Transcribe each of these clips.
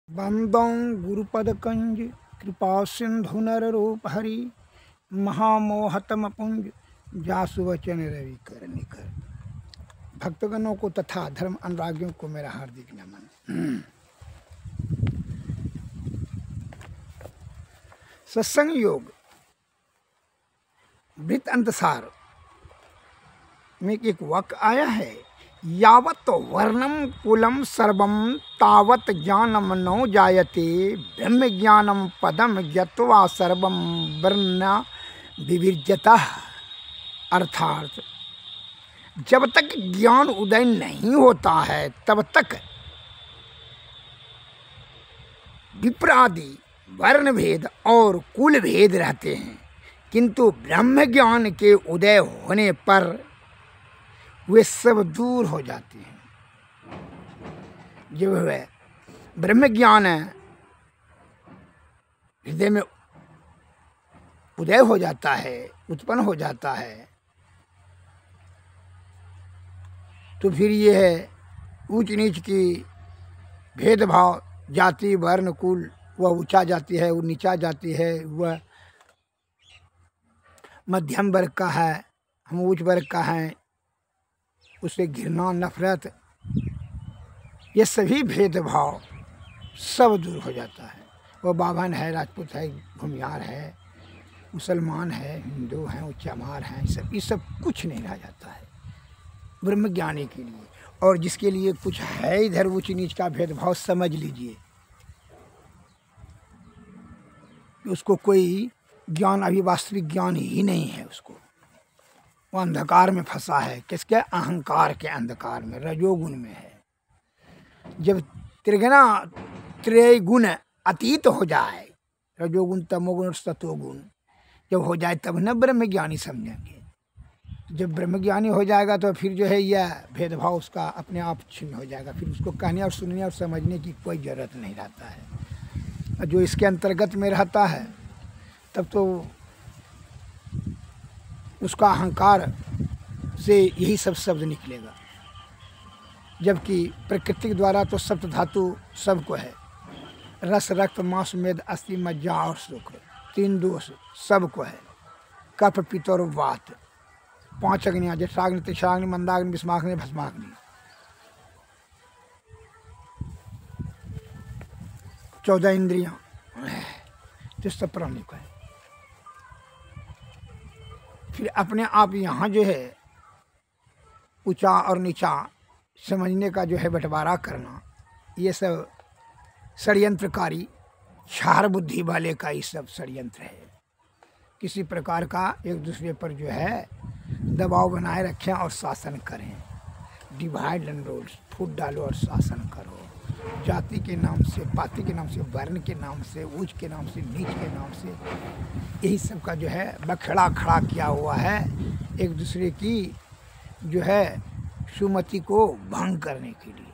वंदौ गुरुपदकंज कृपा सिंधु नर रूप हरि महामोहतमपुंज जासु वचन रवि कर निकर। भक्तगणों को तथा धर्म अनुरागियों को मेरा हार्दिक नमन। सत्संग योग वृत्त अंतसार में एक वाक्य आया है, यावत वर्णम कुलम सर्वम तावत ज्ञानम नो जायते ब्रह्म ज्ञानम पदम ज्ञत्वा सर्वम वर्ण विविर्यता। अर्थात जब तक ज्ञान उदय नहीं होता है तब तक विप्रादि वर्ण भेद और कुल भेद रहते हैं, किंतु ब्रह्म ज्ञान के उदय होने पर वे सब दूर हो जाते हैं। जब वह ब्रह्म ज्ञान हृदय में उदय हो जाता है, उत्पन्न हो जाता है, तो फिर यह ऊंच नीच की भेदभाव, जाति वर्ण कुल, वह ऊंचा जाती है, वो नीचा जाती है, वह मध्यम वर्ग का है, हम उच्च वर्ग का हैं, उससे घृणा नफरत, ये सभी भेदभाव सब दूर हो जाता है। वो बाभन है, राजपूत है, भूमिहार है, मुसलमान है, हिंदू हैं, वो चमार हैं, ये सब कुछ नहीं रह जाता है ब्रह्मज्ञानी के लिए। और जिसके लिए कुछ है इधर ऊंच नीच का भेदभाव, समझ लीजिए उसको कोई ज्ञान, अभी वास्तविक ज्ञान ही नहीं है उसको। वो अंधकार में फंसा है। किसके? अहंकार के अंधकार में, रजोगुण में है। जब त्रय गुण अतीत हो जाए, रजोगुण तमोगुण और सतोगुण जब हो जाए तब न ब्रह्मज्ञानी समझेंगे। जब ब्रह्मज्ञानी हो जाएगा तो फिर जो है यह भेदभाव उसका अपने आप छिन्न हो जाएगा। फिर उसको कहने और सुनने और समझने की कोई ज़रूरत नहीं रहता है। जो इसके अंतर्गत में रहता है तब तो उसका अहंकार से यही सब शब्द निकलेगा। जबकि प्रकृति द्वारा तो सप्त धातु सबको है, रस रक्त मांस मेद अस्थि मज्जा और सुख, तीन दोष सबको है, कफ पित्त और वात, पांच अग्नियाँ, जठाग्नि तिषाग्नि मंदाग्नि भस्माग्नि भस्माग्नि, 14 इंद्रियाँ, तो सब प्राणिक है। फिर अपने आप यहाँ जो है ऊंचा और नीचा समझने का जो है बंटवारा करना, ये सब षड्यंत्रकारी क्षार बुद्धि वाले का ही सब षड्यंत्र है। किसी प्रकार का एक दूसरे पर जो है दबाव बनाए रखें और शासन करें। डिवाइड एंड रूल, फूट डालो और शासन करो। जाति के नाम से, पाति के नाम से, वर्ण के नाम से, ऊंच के नाम से, नीच के नाम से, यही सब का जो है बखड़ा खड़ा किया हुआ है एक दूसरे की जो है सुमति को भंग करने के लिए।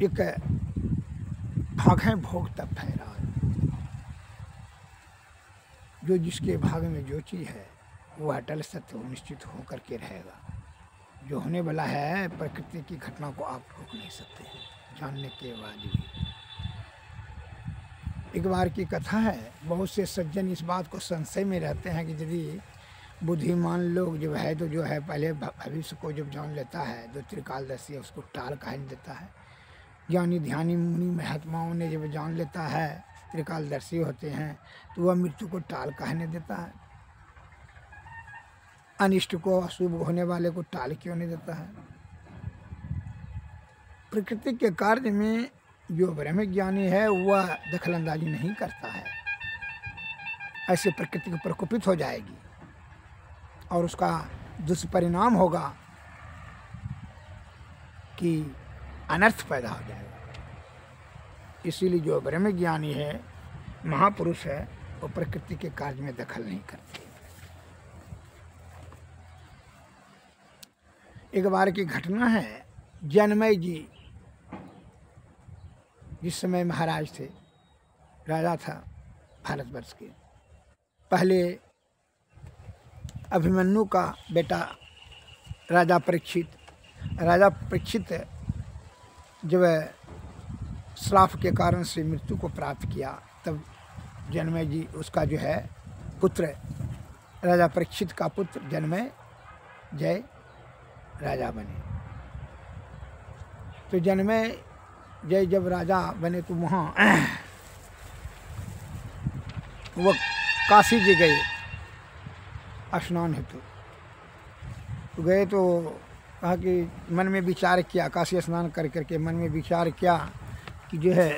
एक भाग है भोग तब फहरा, जो जिसके भाग में जो चीज़ है वो अटल सत्य निश्चित होकर के रहेगा। जो होने वाला है प्रकृति की घटना को आप रोक नहीं सकते हैं जानने के बाद भी। एक बार की कथा है, बहुत से सज्जन इस बात को संशय में रहते हैं कि यदि बुद्धिमान लोग जो है तो जो है पहले भविष्य को जब जान लेता है, जो त्रिकालदर्शी है, उसको टाल कहा नहीं देता है। ज्ञानी ध्यानी मुनि महात्माओं ने जब जान लेता है, त्रिकालदर्शी होते हैं, तो वह मृत्यु को टाल कहने देता है। अनिष्ट को, अशुभ होने वाले को टाल क्यों नहीं देता है? प्रकृति के कार्य में जो ब्रह्मज्ञानी है वह दखलंदाजी नहीं करता है। ऐसे प्रकृति को प्रकोपित हो जाएगी और उसका दुष्परिणाम होगा कि अनर्थ पैदा हो जाएगा। इसीलिए जो ब्रह्मज्ञानी है, महापुरुष है, वो प्रकृति के कार्य में दखल नहीं करते। एक बार की घटना है, जनमेय जी जिस समय महाराज थे, राजा था भारतवर्ष के, पहले अभिमन्यु का बेटा राजा परीक्षित राजा परीक्षित जब श्राप के कारण से मृत्यु को प्राप्त किया, तब जनमेजय जी उसका जो है पुत्र, राजा परीक्षित का पुत्र जनमेजय राजा बने। तो जनमेजय जब राजा बने तो वहाँ वो काशी जी गए स्नान हेतु। तो गए तो कहा कि मन में विचार किया, काशी स्नान कर करके मन में विचार किया कि जो है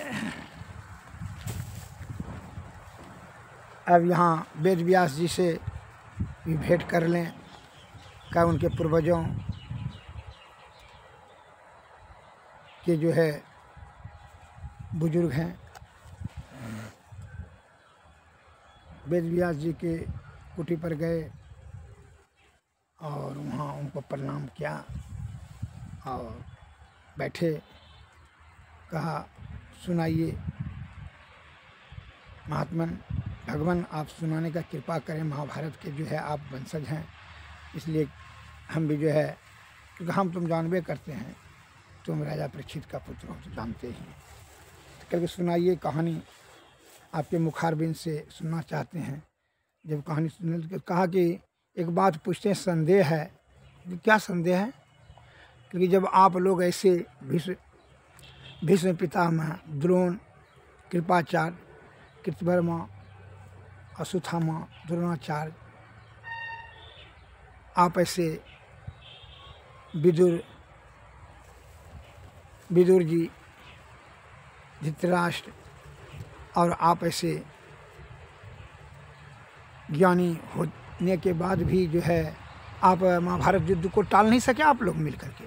अब यहाँ वेद व्यास जी से भी भेंट कर लें, क्या उनके पूर्वजों के जो है बुजुर्ग हैं। वेद व्यास जी के कुटी पर गए और वहाँ उनको प्रणाम किया और बैठे, कहा सुनाइए महात्मन, भगवान आप सुनाने का कृपा करें, महाभारत के जो है आप वंशज हैं, इसलिए हम भी जो है, क्योंकि हम तुम जानबे करते हैं तुम राजा परीक्षित का पुत्र हो, तो जानते ही, तो करके सुनाइए कहानी, आपके मुखारबिंद से सुनना चाहते हैं। जब कहानी सुनने तो कहा कि एक बात पूछते हैं, संदेह है। क्या संदेह है? क्योंकि जब आप लोग ऐसे भीष्म पितामह, द्रोण, कृपाचार्य, कृतवर्मा, अश्वत्थामा, द्रोणाचार्य, आप ऐसे विदुर जी, धृतराष्ट्र, और आप ऐसे ज्ञानी होने के बाद भी जो है आप महाभारत युद्ध को टाल नहीं सके, आप लोग मिल करके।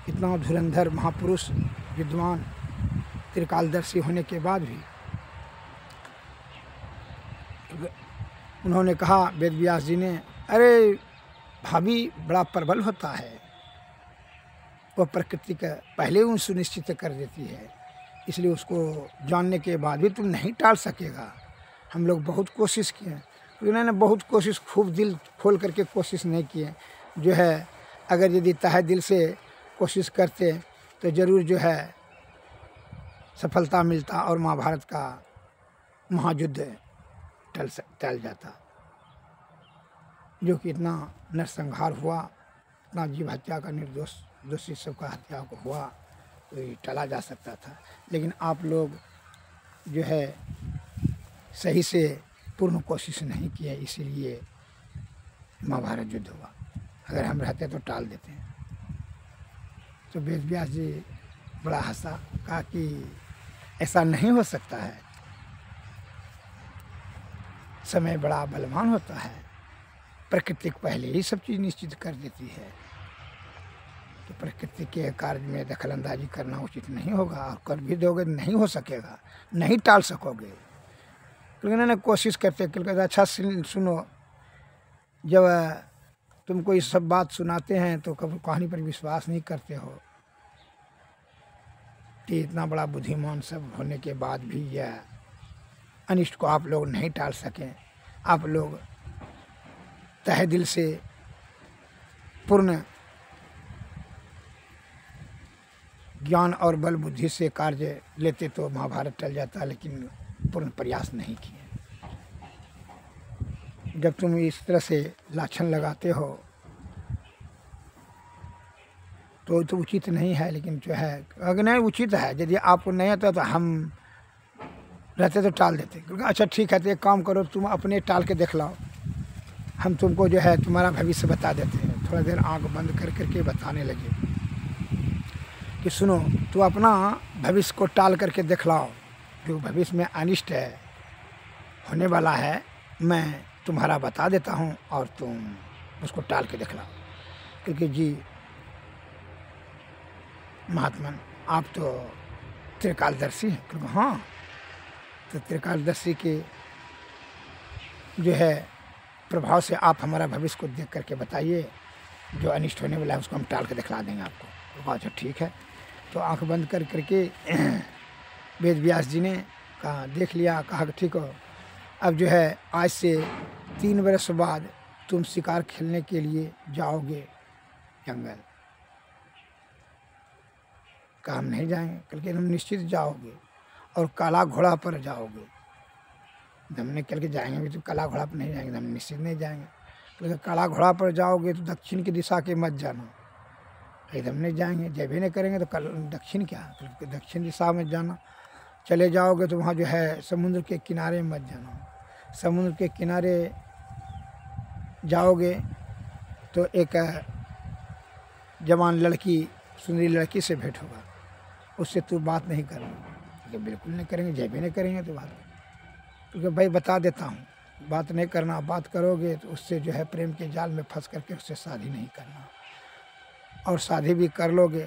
इतना धुरंधर महापुरुष, विद्वान, त्रिकालदर्शी होने के बाद भी उन्होंने कहा, वेद व्यास जी ने, अरे भाभी बड़ा प्रबल होता है, वह प्रकृति का पहले उन सुनिश्चित कर देती है, इसलिए उसको जानने के बाद भी तुम नहीं टाल सकेगा। हम लोग बहुत कोशिश किए, उन्होंने बहुत कोशिश, खूब दिल खोल करके कोशिश नहीं किए। जो है अगर यदि तहे दिल से कोशिश करते तो ज़रूर जो है सफलता मिलता और महाभारत का महायुद्ध टल जाता। जो कि इतना नरसंहार हुआ, इतना जीव हत्या का दोषी सबका हत्या को हुआ, तो ये टला जा सकता था। लेकिन आप लोग जो है सही से पूर्ण कोशिश नहीं किए, इसीलिए महाभारत युद्ध हुआ। अगर हम रहते तो टाल देते हैं। तो वेद व्यास जी बड़ा हंसा, कहा कि ऐसा नहीं हो सकता है, समय बड़ा बलवान होता है, प्रकृति पहले ही सब चीज़ निश्चित कर देती है, तो प्रकृति के कार्य में दखलंदाजी करना उचित नहीं होगा, और कर भी दोगे नहीं हो सकेगा, नहीं टाल सकोगे। तो इन्होंने कोशिश करते करते, अच्छा सुनो, जब तुमको ये सब बात सुनाते हैं तो कभी कहानी पर विश्वास नहीं करते हो, कि इतना बड़ा बुद्धिमान सब होने के बाद भी यह अनिष्ट को आप लोग नहीं टाल सकें। आप लोग तहे दिल से पूर्ण ज्ञान और बल बुद्धि से कार्य लेते तो महाभारत टल जाता, लेकिन पूर्ण प्रयास नहीं किए। जब तुम इस तरह से लाछन लगाते हो तो उचित नहीं है, लेकिन जो है अगर नहीं उचित है, यदि आपको नहीं आता तो हम रहते तो टाल देते। क्योंकि अच्छा ठीक है, तो एक काम करो, तुम अपने टाल के देख लाओ, हम तुमको जो है तुम्हारा भविष्य बता देते हैं। थोड़ा देर आंख बंद कर करके बताने लगे कि सुनो, तू अपना भविष्य को टाल करके देख लाओ, जो भविष्य में अनिष्ट है, होने वाला है, मैं तुम्हारा बता देता हूँ और तुम उसको टाल के देख लाओ। क्योंकि जी महात्मन, आप तो त्रिकालदर्शी हैं। क्योंकि हाँ, तो त्रिकालदर्शी के जो है प्रभाव से आप हमारा भविष्य को देख करके बताइए, जो अनिष्ट होने वाला है उसको हम टाल के दिखला देंगे आपको। तो अच्छा ठीक है। तो आंख बंद कर करके वेद व्यास जी ने कहा, देख लिया, कहा कि ठीक हो, अब जो है आज से 3 वर्ष बाद तुम शिकार खेलने के लिए जाओगे जंगल। कहा हम नहीं जाएंगे। कल के तुम निश्चित जाओगे और काला घोड़ा पर जाओगे। हमने कल के जाएंगे भी तो काला घोड़ा पर नहीं जाएंगे, हम निश्चित नहीं जाएंगे। कल काला घोड़ा पर जाओगे तो दक्षिण की दिशा के मत जाना। एकदम नहीं जाएंगे, जब भी नहीं करेंगे तो कल दक्षिण क्या, दक्षिण दिशा में जाना। चले जाओगे तो वहाँ जो है समुद्र के किनारे मत जाना। समुद्र के किनारे जाओगे तो एक जवान लड़की, सुंदरी लड़की से भेंट होगा, उससे तू बात नहीं करना। तो बिल्कुल नहीं करेंगे, जब भी नहीं करेंगे तो बात, क्योंकि भाई बता देता हूँ, बात नहीं करना। बात करोगे तो उससे जो है प्रेम के जाल में फंस करके उससे शादी नहीं करना। और शादी भी कर लोगे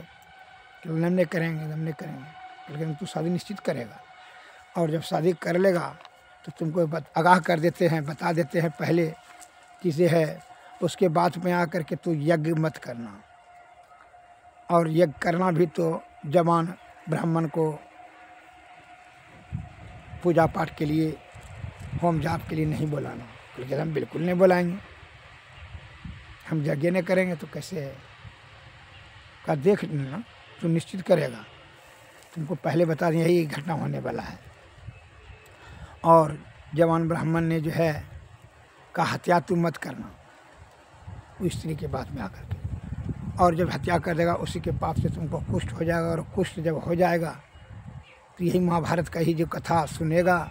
कि हम नहीं करेंगे, हम नहीं करेंगे, लेकिन तू शादी निश्चित करेगा। और जब शादी कर लेगा तो तुमको आगाह कर देते हैं, बता देते हैं पहले कि से है, उसके बाद में आकर के तू यज्ञ मत करना। और यज्ञ करना भी तो जवान ब्राह्मण को पूजा पाठ के लिए, होम जाप के लिए नहीं बुलाना। लेकिन हम बिल्कुल नहीं बुलाएंगे, हम यज्ञ नहीं करेंगे तो कैसे है। का देख ना, तू निश्चित करेगा, तुमको पहले बता दें यही घटना होने वाला है। और जवान ब्राह्मण ने जो है का हत्या तू मत करना उस स्त्री के बाद में आकर के। और जब हत्या कर देगा उसी के पाप से तुमको कुष्ठ हो जाएगा। और कुष्ठ जब हो जाएगा तो यही महाभारत का ही जो कथा सुनेगा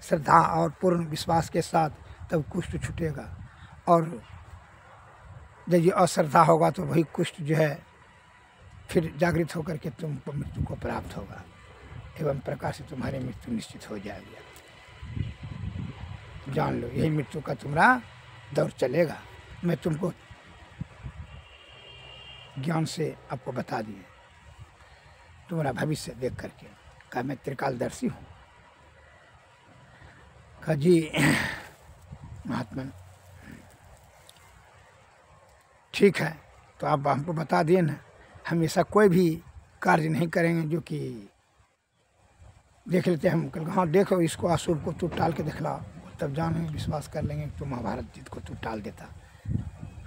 श्रद्धा और पूर्ण विश्वास के साथ, तब कुष्ठ छूटेगा। और जब ये अश्रद्धा होगा तो वही कुष्ठ जो है फिर जागृत होकर के तुमको मृत्यु को प्राप्त होगा, एवं प्रकार से तुम्हारी मृत्यु निश्चित हो जाएगी। जान लो, यही मृत्यु का तुम्हारा दौर चलेगा। मैं तुमको ज्ञान से आपको बता दिए, तुम्हारा भविष्य देख करके। कहा मैं त्रिकालदर्शी हूँ। कहा जी महात्मा ठीक है, तो आप हमको बता दिए ना, हम ऐसा कोई भी कार्य नहीं करेंगे जो कि देख लेते हैं। हम कल हाँ देखो इसको अशुभ को तू टाल के दिखला, तब जानेंगे, विश्वास कर लेंगे तो महाभारत जीत को तू टाल देता।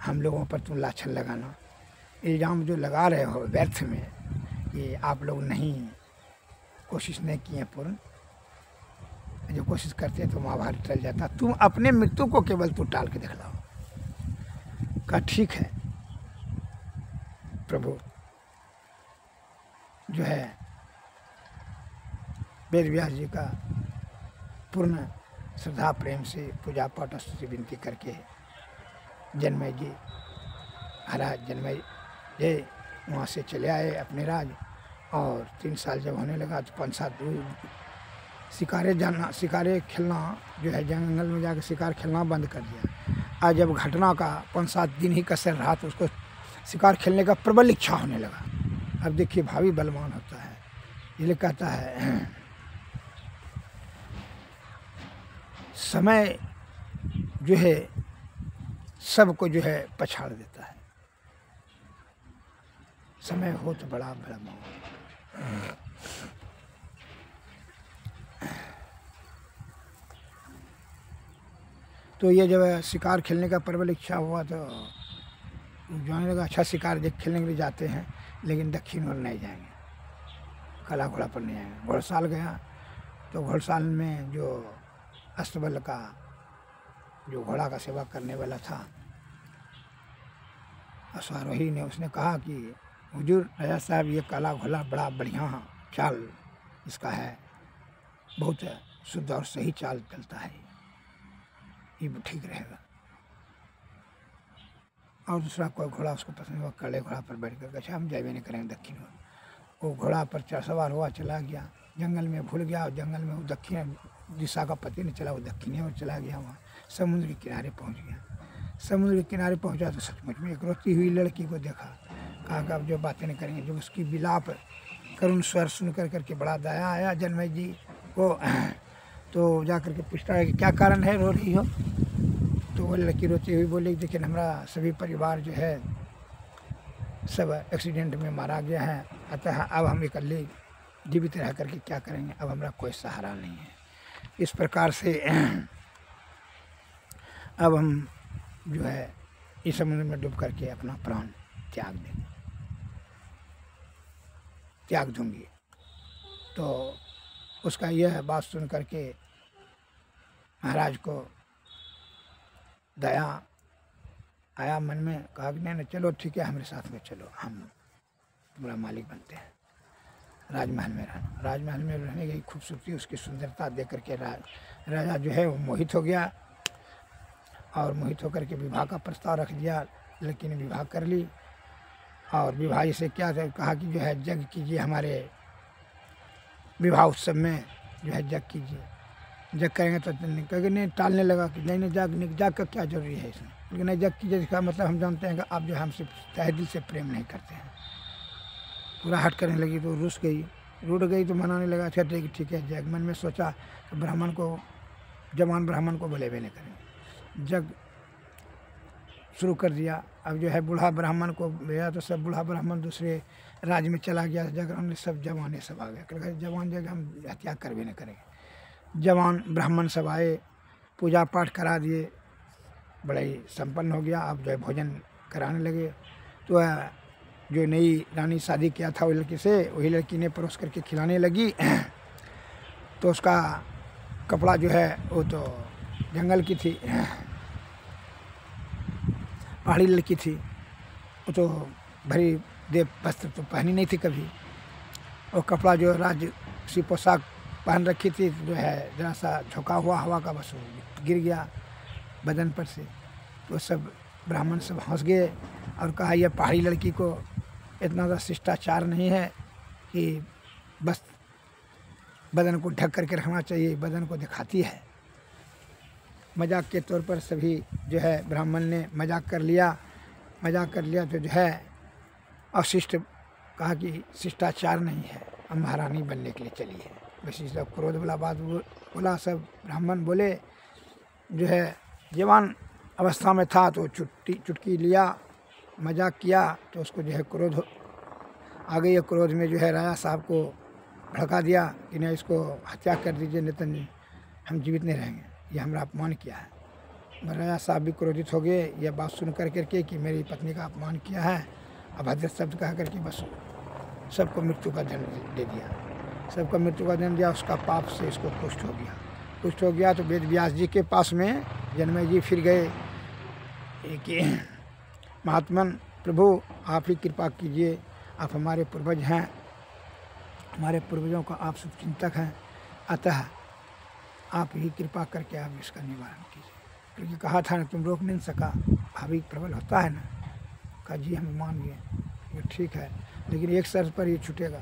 हम लोगों पर तू लाछन लगाना, इल्ज़ाम जो लगा रहे हो व्यर्थ में, ये आप लोग नहीं कोशिश नहीं किए पूर्ण। जो कोशिश करते तो महाभारत टल जाता। तुम अपने मृत्यु को केवल तू टाल के दिखलाओ। कहा ठीक है प्रभु, जो है वेद व्यास जी का पूर्ण श्रद्धा प्रेम से पूजा पाठ स्तुति विनती करके जन्मय जी महाराज जन्मय जी वहाँ से चले आए अपने राज। और 3 साल जब होने लगा तो 5-7 दूर शिकारे जाना, शिकारे खेलना जो है जंगल में जाकर शिकार खेलना बंद कर दिया। आज जब घटना का 5-7 दिन ही कसर रहा तो उसको शिकार खेलने का प्रबल इच्छा होने लगा। अब देखिए भावी बलवान होता है, इसलिए कहता है समय जो है सबको जो है पछाड़ देता है। समय हो तो बड़ा बलवान। तो ये जब शिकार खेलने का प्रबल इच्छा हुआ तो जाने लगा अच्छा शिकार देख खेलने के लिए जाते हैं, लेकिन दक्षिण ओर नहीं जाएंगे, काला घोड़ा पर नहीं आएंगे। घोड़साल गया तो घोड़साल में जो अस्तबल का जो घोड़ा का सेवा करने वाला था अश्वारोही ने, उसने कहा कि हुजूर राजा साहब ये काला घोड़ा बड़ा बढ़िया चाल इसका है, बहुत शुद्ध और सही चाल चलता है, ये ठीक रहेगा। और दूसरा कोई घोड़ा उसको पसंद हुआ, कड़े घोड़ा पर बैठ कर अच्छा हम जाए नहीं करेंगे दक्षिण ओर। वो घोड़ा पर सवार हुआ चला गया, जंगल में भूल गया और जंगल में वो दक्षिण दिशा का पति नहीं चला, वो दक्षिणी ओर चला गया। वहाँ समुद्र के किनारे पहुँच गया। समुद्र के किनारे पहुँचा तो सचमुच में एक रोती हुई लड़की को देखा। कहा कि अब जो बातें नहीं करेंगे, जो उसकी विलाप करुण स्वर सुन करके बड़ा दया आया जन्मय जी को। तो जा करके पूछता है कि क्या कारण है, रो रही हो? तो वो लड़की रोती हुई बोली देखिए हमारा सभी परिवार जो है सब एक्सीडेंट में मारा गया है, अतः अब हम अकेले जीवित रह करके क्या करेंगे, अब हमारा कोई सहारा नहीं है। इस प्रकार से अब हम जो है इस समुद्र में डूब करके अपना प्राण त्याग दें। त्याग दूंगी। तो उसका यह बात सुन करके महाराज को दया आया मन में, कहा कि नहीं चलो ठीक है, हमारे साथ में चलो, हम तुम्हारा मालिक बनते हैं। राजमहल में रहना, राजमहल में रहने की खूबसूरती, उसकी सुंदरता देख करके राजा जो है वो मोहित हो गया, और मोहित होकर के विवाह का प्रस्ताव रख दिया। लड़की ने विवाह कर ली, और विवाह से क्या कहा कि जो है यज्ञ कीजिए, हमारे विवाह उत्सव में जो है यज्ञ कीजिए। यज्ञ करेंगे तो कहेंगे नहीं, टालने लगा कि नहीं यज्ञ का क्या जरूरी है इसमें, लेकिन यज्ञ कीजिए, इसका मतलब हम जानते हैं कि आप जो है हमसे तहे दिल से प्रेम नहीं करते हैं। पूरा हट करने लगी तो रूठ गई तो मनाने लगा, अच्छा ठीक है यज्ञ। मन में सोचा कि ब्राह्मण को, जवान ब्राह्मण को बुलेबे नहीं करेंगे। यज्ञ शुरू कर दिया। अब जो है बूढ़ा ब्राह्मण को भेजा तो सब बूढ़ा ब्राह्मण दूसरे राज्य में चला गया। जगह ने सब जवान सब आ गए, जवान जगह हम हत्या कर भी नहीं करेंगे। जवान ब्राह्मण सब आए, पूजा पाठ करा दिए, बड़ा ही संपन्न हो गया। अब जो है भोजन कराने लगे। तो जो नई रानी शादी किया था वही लड़की से, वही लड़की ने परोस करके खिलाने लगी। तो उसका कपड़ा जो है वो तो जंगल की थी, पहाड़ी लड़की थी, वो तो भरी देव वस्त्र तो पहनी नहीं थी कभी। और कपड़ा जो राजसी पोशाक पहन रखी थी, जो है जरा सा झोंका हुआ हवा का, बस गिर गया बदन पर से। तो सब ब्राह्मण सब हंस गए और कहा यह पहाड़ी लड़की को इतना सा शिष्टाचार नहीं है कि बस बदन को ढक करके रखना चाहिए, बदन को दिखाती है। मजाक के तौर पर सभी जो है ब्राह्मण ने मजाक कर लिया तो जो है अशिष्ट कहा कि शिष्टाचार नहीं है, हम महारानी बनने के लिए चली है। बस ये सब क्रोध वाला बात बोला। सब ब्राह्मण बोले, जो है जवान अवस्था में था तो चुटकी लिया, मजाक किया, तो उसको जो है क्रोध आ गई। क्रोध में जो है राजा साहब को भड़का दिया कि नहीं इसको हत्या कर दीजिए, नहीं तो हम जीवित नहीं रहेंगे, ये हमारा अपमान किया है। राजा साहब भी क्रोधित हो गए यह बात सुन करके कि मेरी पत्नी का अपमान किया है। अभद्र शब्द कह करके बस सबको मृत्यु का दंड दे दिया। सबको मृत्यु का दंड दिया, उसका पाप से इसको कुष्ठ हो गया। तो वेद व्यास जी के पास में जन्मेजय जी फिर गए कि महात्मन प्रभु आप ही कृपा कीजिए, आप हमारे पूर्वज हैं, हमारे पूर्वजों का आप शुभचिंतक हैं, अतः आप ही कृपा करके आप इसका निवारण कीजिए। क्योंकि कहा था ना तुम रोक नहीं सका, भावी प्रबल होता है ना। कहा जी हम मान गए, ये ठीक है, लेकिन एक शर्त पर ये छूटेगा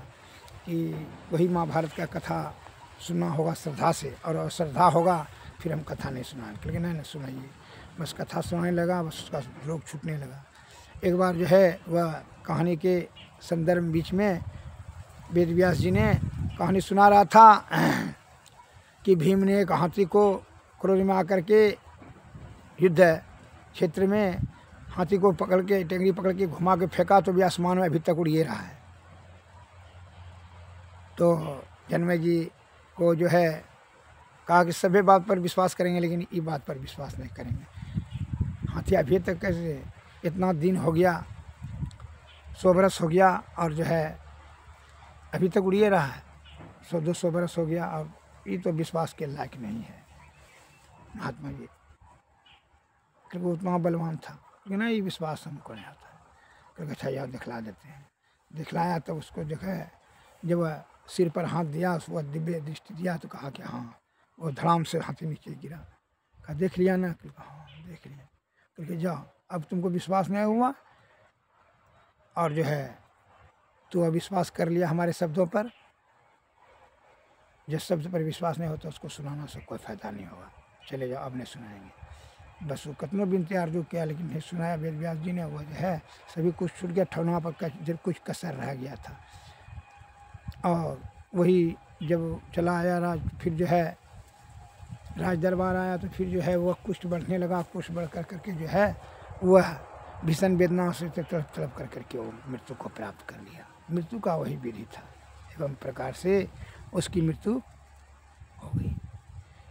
कि वही महाभारत का कथा सुनना होगा श्रद्धा से, और श्रद्धा होगा फिर हम कथा नहीं सुनाएंगे। लेकिन नहीं सुनाइए, बस कथा सुनाने लगा, बस उसका रोग छूटने लगा। एक बार जो है वह कहानी के संदर्भ बीच में वेद व्यास जी ने कहानी सुना रहा था कि भीम ने एक हाथी को क्रोध में आकर के युद्ध क्षेत्र में हाथी को पकड़ के, टेंगरी पकड़ के घुमा के फेंका, तो भी आसमान में अभी तक उड़िए रहा है। तो जन्मेजय जी को जो है कहा कि सभी बात पर विश्वास करेंगे, लेकिन ये बात पर विश्वास नहीं करेंगे। हाथी अभी तक कैसे, इतना दिन हो गया, 100 बरस हो गया, और जो है अभी तक उड़िए रहा है, 100-200 बरस हो गया, और ये तो विश्वास के लायक नहीं है महात्मा जी, क्योंकि उतना बलवान था। लेकिन नहीं, ये विश्वास हमको नहीं आता। क्योंकि अच्छा यार दिखला देते हैं। दिखलाया तो उसको जो है जब वह सिर पर हाथ दिया, उसको दिव्य दृष्टि दिया, तो कहा कि हाँ, वो धड़ाम से हाथी नीचे गिरा। कहा देख लिया ना? हाँ देख लिया। क्योंकि जाओ, अब तुमको विश्वास नहीं हुआ, और जो है तू अविश्वास कर लिया हमारे शब्दों पर। जिस शब्द पर विश्वास नहीं होता उसको सुनाना से कोई फायदा नहीं होगा, चले जाओ, अब नहीं सुनाएंगे। बस वो कितनों बिनती आरजू किया, लेकिन नहीं सुनाया वेद व्यास जी ने। वो जो है सभी कुछ छूट गया, ठौना पर कुछ कसर रह गया था। और वही जब चला आया राज, फिर जो है राज दरबार आया, तो फिर जो है वह कुष्ठ बढ़ने लगा। कुष्ठ बढ़ कर करके जो है वह भीषण वेदना से तड़प तड़प कर करके वो मृत्यु को प्राप्त कर लिया। मृत्यु का वही विधि था, एवं प्रकार से उसकी मृत्यु हो गई।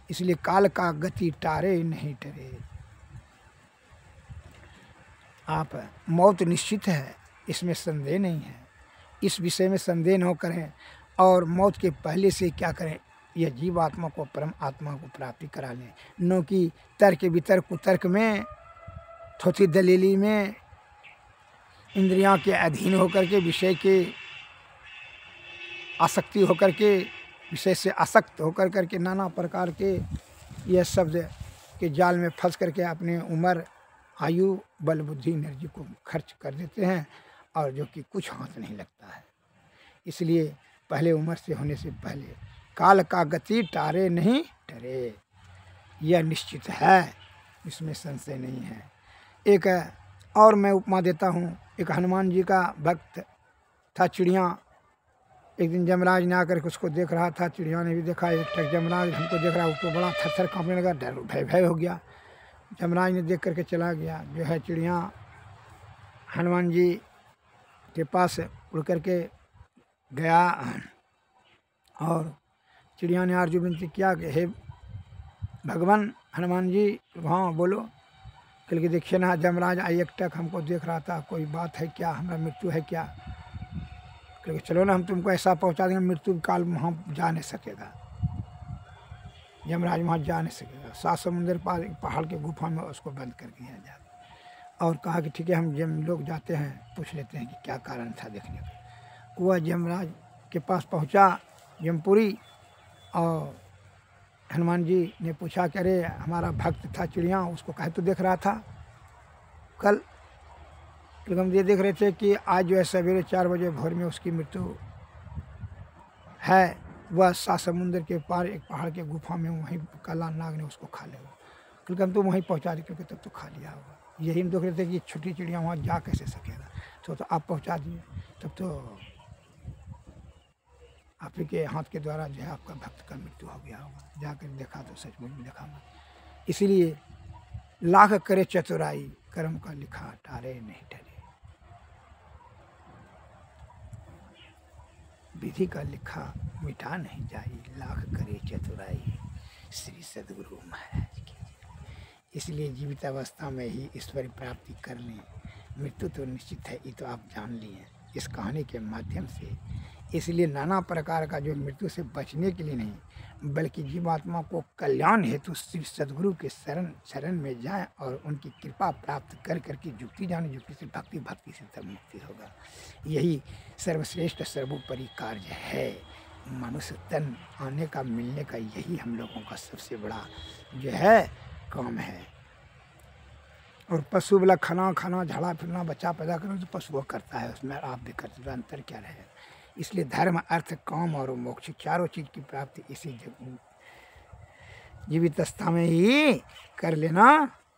इसलिए काल का गति टारे नहीं टरे। आप मौत निश्चित है, इसमें संदेह नहीं है, इस विषय में संदेह न करें और मौत के पहले से क्या करें, यह जीव आत्मा को परम आत्मा को प्राप्ति करा लें, न कि तर्क वितर्क कुतर्क में, थोथी दलीली में, इंद्रियों के अधीन होकर के, विषय के आसक्ति होकर के, विषय से आसक्त होकर करके नाना प्रकार के यह शब्द के जाल में फंस करके अपने उम्र, आयु, बल, बुद्धि, एनर्जी को खर्च कर देते हैं और जो कि कुछ हाथ नहीं लगता है। इसलिए पहले उम्र से होने से पहले काल का गति टारे नहीं डरे, यह निश्चित है, इसमें संशय नहीं है। एक और मैं उपमा देता हूँ। एक हनुमान जी का भक्त था, चिड़िया। एक दिन जमराज ने आकर के उसको देख रहा था, चिड़िया ने भी देखा, एक टक जमराज हमको देख रहा, उसको बड़ा थर थर कांपने लगा, डर भय भय हो गया। जमराज ने देख करके चला गया। जो है चिड़िया हनुमान जी के पास उड़ करके गया और चिड़िया ने आरजू विनती किया कि हे भगवान हनुमान जी, हाँ बोलो। कल के देखिए ना जमराज आई एक टक हमको देख रहा था, कोई बात है क्या, हमारा मृत्यु है क्या? क्योंकि चलो ना हम तुमको ऐसा पहुंचा देंगे, मृत्यु काल वहाँ जा नहीं सकेगा, यमराज वहाँ जा नहीं सकेगा। 7 समुंदर पार पहाड़ के गुफा में उसको बंद कर दिया जाए। और कहा कि ठीक है हम जम लोग जाते हैं, पूछ लेते हैं कि क्या कारण था देखने का। वह यमराज के पास पहुँचा यमपुरी, और हनुमान जी ने पूछा कि अरे हमारा भक्त था चिड़िया, उसको कहे तो देख रहा था कल? हम ये देख रहे थे कि आज जो है सवेरे 4 बजे भोर में उसकी मृत्यु है। वह 7 समुंदर के पार एक पहाड़ के गुफा में, वहीं काला नाग ने उसको खा लिया। क्योंकि हम तो वहीं पहुंचा दिए, क्योंकि तब तो खा लिया होगा। यही हम देख रहे थे कि छोटी चिड़िया वहाँ जा कैसे सकेगा, तो आप पहुंचा दिए, तब तो आप ही के हाथ के द्वारा जो है आपका भक्त का मृत्यु हो गया होगा। जाकर देखा तो सचमुच में देखा मत। इसलिए लाख करे चतुराई, कर्म का लिखा टारे नहीं डरे। विधि का लिखा मिटा नहीं जाई, लाख करे चतुराई, श्री सद्गुरु महाराज की। इसलिए जीवित अवस्था में ही ईश्वर प्राप्ति कर लें। मृत्यु तो निश्चित है, ये तो आप जान लिए इस कहानी के माध्यम से। इसलिए नाना प्रकार का जो मृत्यु से बचने के लिए नहीं, बल्कि जीवात्मा को कल्याण हेतु श्री सद्गुरु के शरण में जाएं और उनकी कृपा प्राप्त कर करके युक्ति जाने, युक्ति से भक्ति, भक्ति से तब मुक्ति होगा। यही सर्वश्रेष्ठ सर्वोपरि कार्य है। मनुष्य तन आने का, मिलने का, यही हम लोगों का सबसे बड़ा जो है काम है। और पशु वाला खाना झाड़ा फिरना, बच्चा पैदा करना तो पशु करता है, उसमें आप भी करते हो, अंतर क्या रहेगा? इसलिए धर्म, अर्थ, काम और मोक्ष चारों चीज की प्राप्ति इसी जीवित अवस्था में ही कर लेना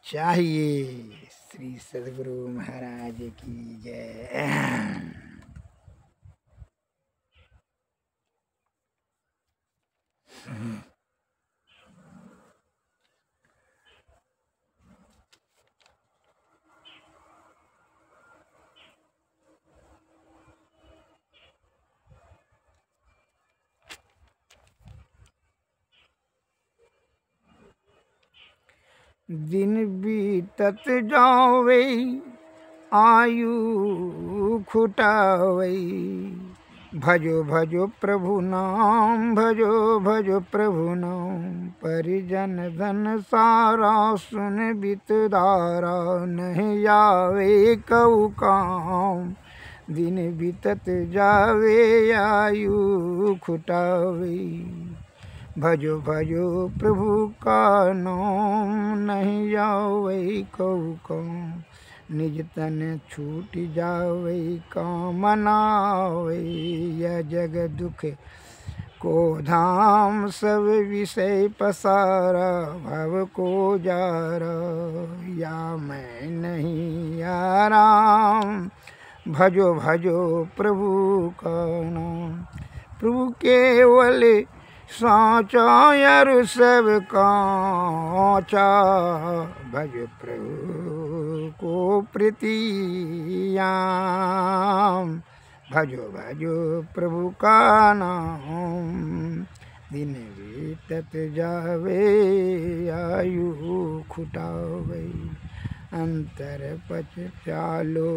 चाहिए। श्री सद्गुरु महाराज की जय। दिन बीतत जावे आयु खुटावे, भजो भजो प्रभु नाम, भजो भजो प्रभु नाम। परिजन धन सारा सुन बितदारा, नहीं आवे कऊ काम। दिन बीतत जावे आयु खुटावे, भजो भजो प्रभु का नाम, नहीं आवे कऊ काम। निज तन छूट जावे काम नावे, यह जग दुख को धाम। सब विषय पसारा, भव को जारा, या मैं नहीं आराम। भजो भजो प्रभु का नाम। प्रभु केवल साचा यार सब काचा, भज प्रभु को प्रीतियाम। भजो भजो प्रभु का नाम, दिन बीतत जावे आयु खुटावे। अंतर पच चालो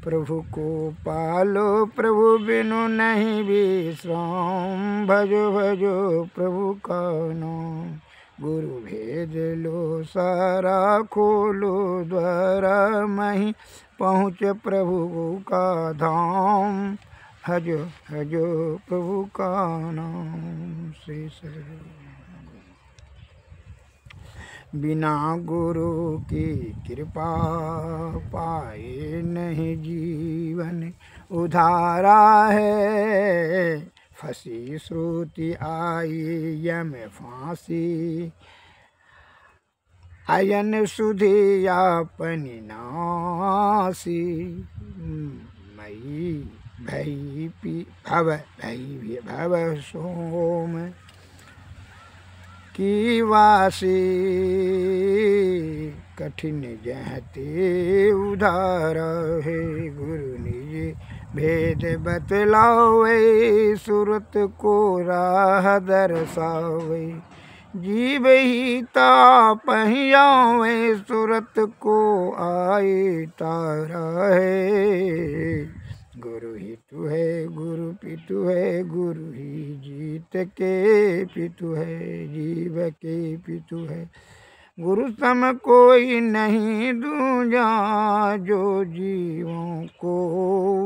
प्रभु को पालो प्रभु बिनु नहीं विश्राम, भजो भजो प्रभु का नाम। गुरु भेज लो सारा खोलो द्वारा, मही पहुँच प्रभु का धाम, भजो भजो प्रभु का नाम। श्री बिना गुरु की कृपा पाए नहीं जीवन उधारा है, फंसी श्रुति आई यम फांसी, अयन सुधि अपनी नासी। मई भव सोम की वासी, कठिन जहते उधार है। गुरु निज भेद बतलावे, सूरत को राह दर्शावे, जीव ही ताप ही आवे, सूरत को आए तारा है। गुरु ही तू है गुरु पितु है, गुरु ही जीत के पितु है, जीव के पितु है। गुरु सम कोई नहीं दूजा, जो जीवों को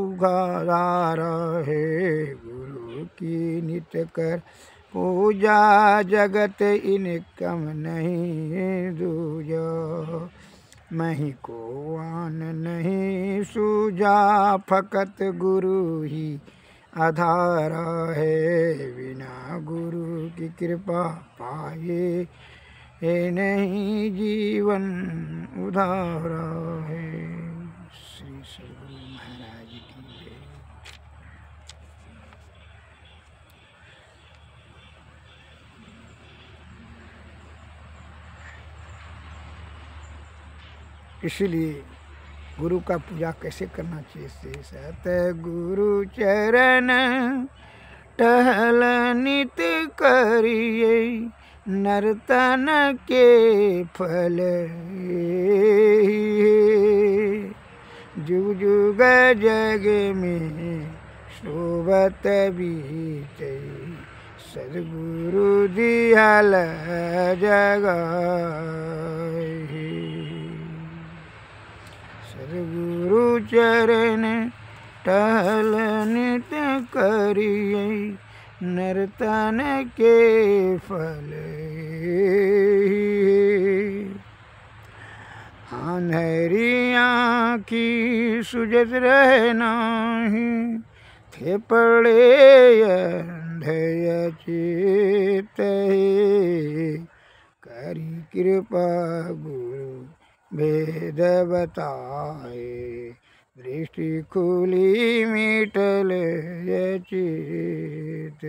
उधारा है। गुरु की नित कर पूजा, जगत इनकम नहीं दूजा, मही को आन नहीं सूझा, फकत गुरु ही आधारा है। बिना गुरु की कृपा पाए नहीं जीवन उधारा है। श्री सद्गुरु महाराज की जय। इसलिए गुरु का पूजा कैसे करना चाहिए? सतगुरु चरण टहल नित करिए, नर्तन के फल जुग जुग जग में शोभत बीते, सद्गुरु दिहल जगह। सद्गुरु चरण टहल नित करिए, नर्तन के फल अंधेरियाँ की सुजत रहनाही, थे पड़े अंधय चित, करी कृपा गुरु भेद बताए, दृष्टि खुली मिटल चित।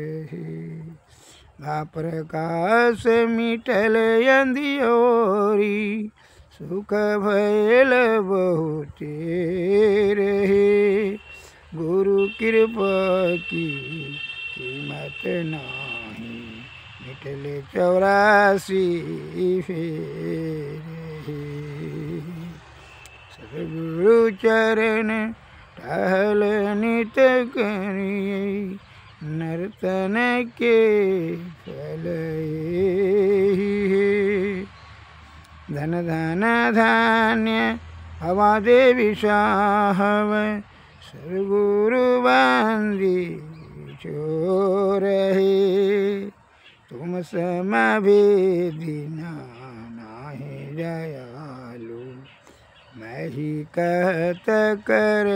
प्रकाश मिटल अंधियोरी, सुख भयल बहुत रहे, गुरु कृपा की कीमत नाही, मिटले 84 फेरे। सद्गुरु चरण टहल नित करिए, नर्तन के फल धन धन धान्य हवा देवी साहब, सद्गुरु बंदी छोर है, तुम सम भेदी नाही दयालु, मैं ही कहत कर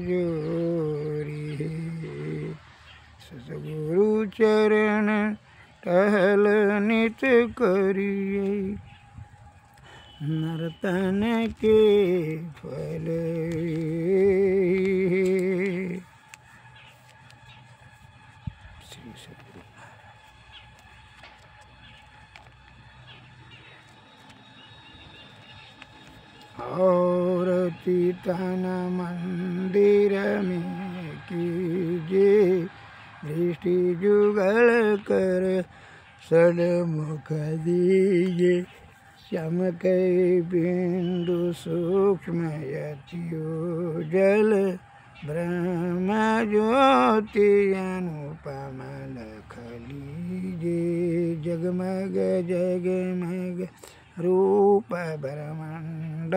जोरी। सद्गुरु चरण टहल नित करिए, नर्तन के फल। श्री सद्गुरु और तीर्थन मंदिर में कीजिए, दृष्टि जुगल कर सन्मुख दीजिए, चमके बिंदु सूक्ष्म यत्युजल ब्रह्म ज्योति अनुपम लखलीजे जगमग जगमग रूप ब्रह्मांड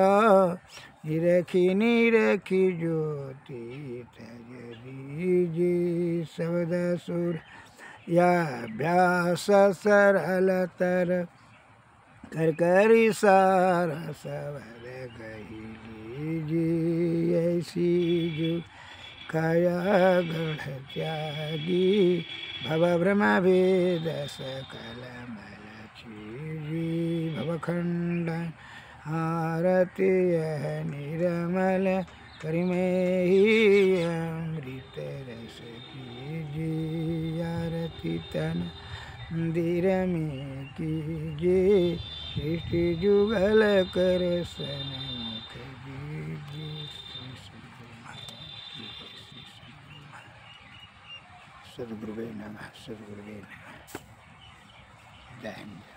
निरखी निरखी ज्योति तज दीजे शब्द सुर या अभ्यास सरलतर कर करी सारा सवर गही लीजिए ऐसी जो काया गढ़ त्यागी भव ब्रह्म वेद सकल मल चीजी भवखंड आरती यह निर्मल करिमे ही अमृत रस कीजिए आरती तन मंदिर में कीजिए सृष्टि जुगल कर सन्मुख दीजिए सद्गुरुवे नमः सद्गुरुवे नमः। जय हिंद।